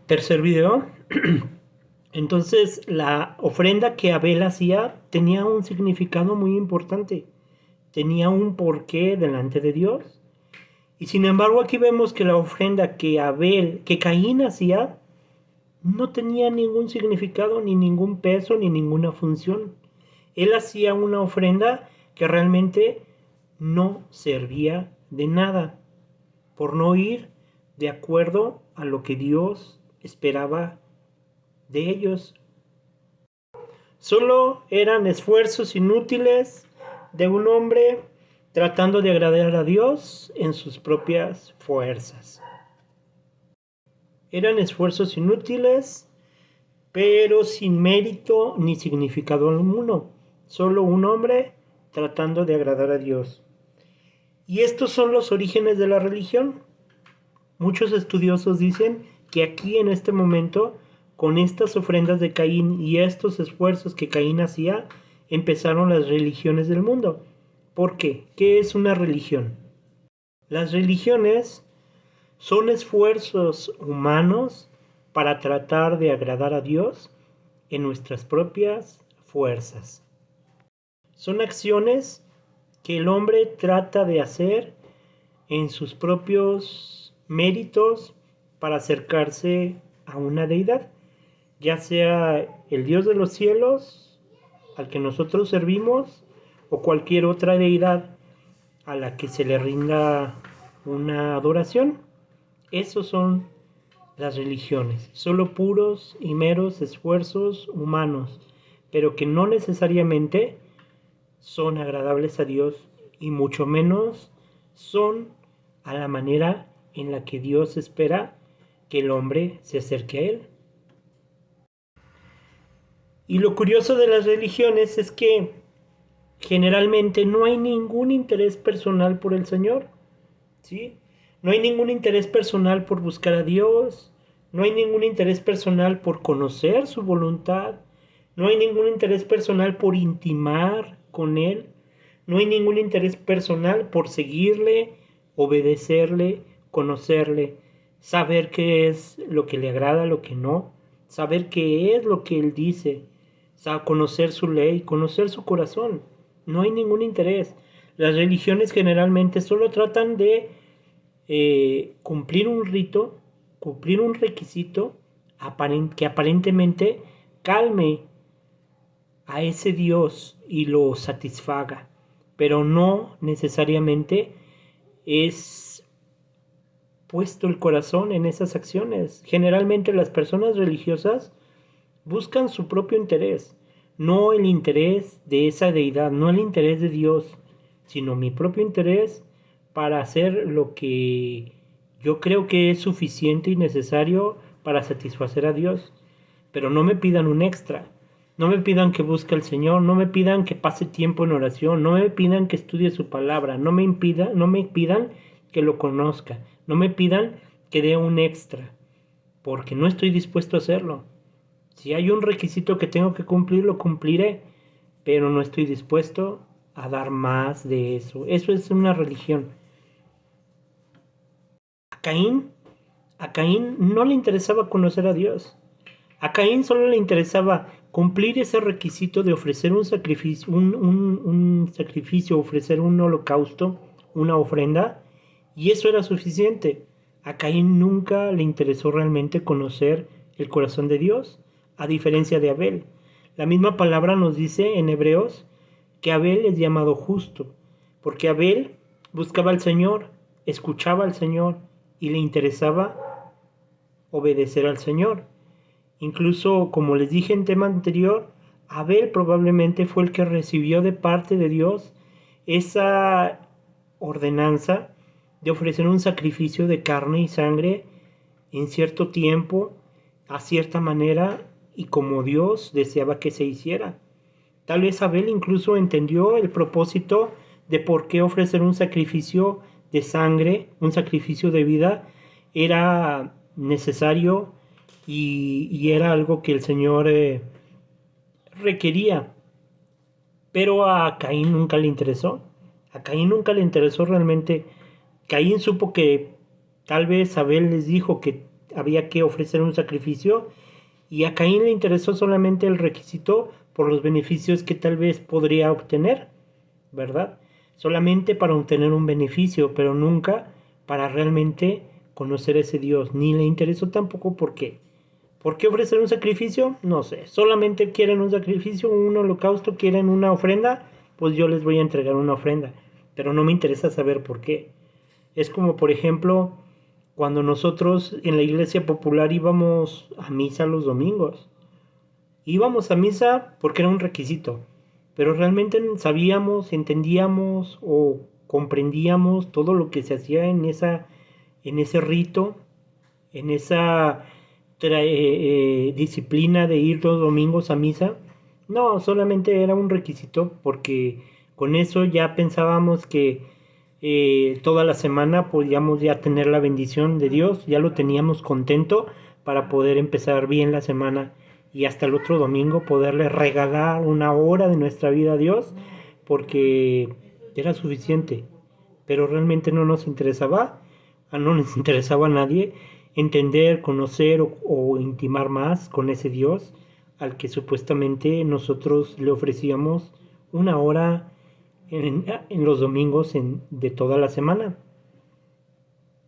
Tercer video. Entonces, la ofrenda que Abel hacía tenía un significado muy importante, tenía un porqué delante de Dios. Y sin embargo, aquí vemos que la ofrenda que Caín hacía, no tenía ningún significado, ni ningún peso, ni ninguna función. Él hacía una ofrenda que realmente no servía de nada, por no ir de acuerdo a lo que Dios esperaba de ellos. Solo eran esfuerzos inútiles de un hombre tratando de agradar a Dios en sus propias fuerzas. Eran esfuerzos inútiles, pero sin mérito ni significado alguno. Solo un hombre tratando de agradar a Dios. Y estos son los orígenes de la religión. Muchos estudiosos dicen que aquí en este momento, con estas ofrendas de Caín y estos esfuerzos que Caín hacía, empezaron las religiones del mundo. ¿Por qué? ¿Qué es una religión? Las religiones son esfuerzos humanos para tratar de agradar a Dios en nuestras propias fuerzas. Son acciones que el hombre trata de hacer en sus propios méritos para acercarse a una deidad, ya sea el Dios de los cielos al que nosotros servimos o cualquier otra deidad a la que se le rinda una adoración. Esos son las religiones, solo puros y meros esfuerzos humanos, pero que no necesariamente son agradables a Dios y mucho menos son a la manera en la que Dios espera que el hombre se acerque a Él. Y lo curioso de las religiones es que generalmente no hay ningún interés personal por el Señor, ¿sí? No hay ningún interés personal por buscar a Dios, no hay ningún interés personal por conocer su voluntad, no hay ningún interés personal por intimar con Él, no hay ningún interés personal por seguirle, obedecerle, conocerle, saber qué es lo que le agrada, lo que no, saber qué es lo que Él dice, conocer su ley, conocer su corazón. No hay ningún interés. Las religiones generalmente solo tratan de cumplir un rito, cumplir un requisito que aparentemente calme a ese Dios y lo satisfaga, pero no necesariamente es puesto el corazón en esas acciones. Generalmente las personas religiosas buscan su propio interés, no el interés de esa deidad, no el interés de Dios, sino mi propio interés para hacer lo que yo creo que es suficiente y necesario para satisfacer a Dios. Pero no me pidan un extra, no me pidan que busque al Señor, no me pidan que pase tiempo en oración, no me pidan que estudie su palabra, no me pidan que lo conozca, no me pidan que dé un extra, porque no estoy dispuesto a hacerlo. Si hay un requisito que tengo que cumplir, lo cumpliré, pero no estoy dispuesto a dar más de eso. Eso es una religión. A Caín, a Caín no le interesaba conocer a Dios. A Caín solo le interesaba cumplir ese requisito de ofrecer un sacrificio, un sacrificio, ofrecer un holocausto, una ofrenda, y eso era suficiente. A Caín nunca le interesó realmente conocer el corazón de Dios, a diferencia de Abel. La misma palabra nos dice en Hebreos que Abel es llamado justo, porque Abel buscaba al Señor, escuchaba al Señor y le interesaba obedecer al Señor. Incluso, como les dije en tema anterior, Abel probablemente fue el que recibió de parte de Dios esa ordenanza de ofrecer un sacrificio de carne y sangre en cierto tiempo, a cierta manera y como Dios deseaba que se hiciera. Tal vez Abel incluso entendió el propósito de por qué ofrecer un sacrificio de sangre, un sacrificio de vida, era necesario y era algo que el Señor requería. Pero a Caín nunca le interesó. A Caín nunca le interesó realmente. Caín supo que tal vez Abel les dijo que había que ofrecer un sacrificio y a Caín le interesó solamente el requisito por los beneficios que tal vez podría obtener, ¿verdad? Solamente para obtener un beneficio, pero nunca para realmente conocer a ese Dios. Ni le interesó tampoco por qué. ¿Por qué ofrecer un sacrificio? No sé. Solamente quieren un sacrificio, un holocausto, quieren una ofrenda, pues yo les voy a entregar una ofrenda. Pero no me interesa saber por qué. Es como, por ejemplo, cuando nosotros en la iglesia popular íbamos a misa los domingos. Íbamos a misa porque era un requisito, pero realmente sabíamos, entendíamos o comprendíamos todo lo que se hacía en ese rito, en esa disciplina de ir los domingos a misa. No, solamente era un requisito porque con eso ya pensábamos que toda la semana podíamos ya tener la bendición de Dios, ya lo teníamos contento para poder empezar bien la semana y hasta el otro domingo poderle regalar una hora de nuestra vida a Dios porque era suficiente, pero realmente no nos interesaba, no nos interesaba a nadie entender, conocer o intimar más con ese Dios al que supuestamente nosotros le ofrecíamos una hora en los domingos de toda la semana.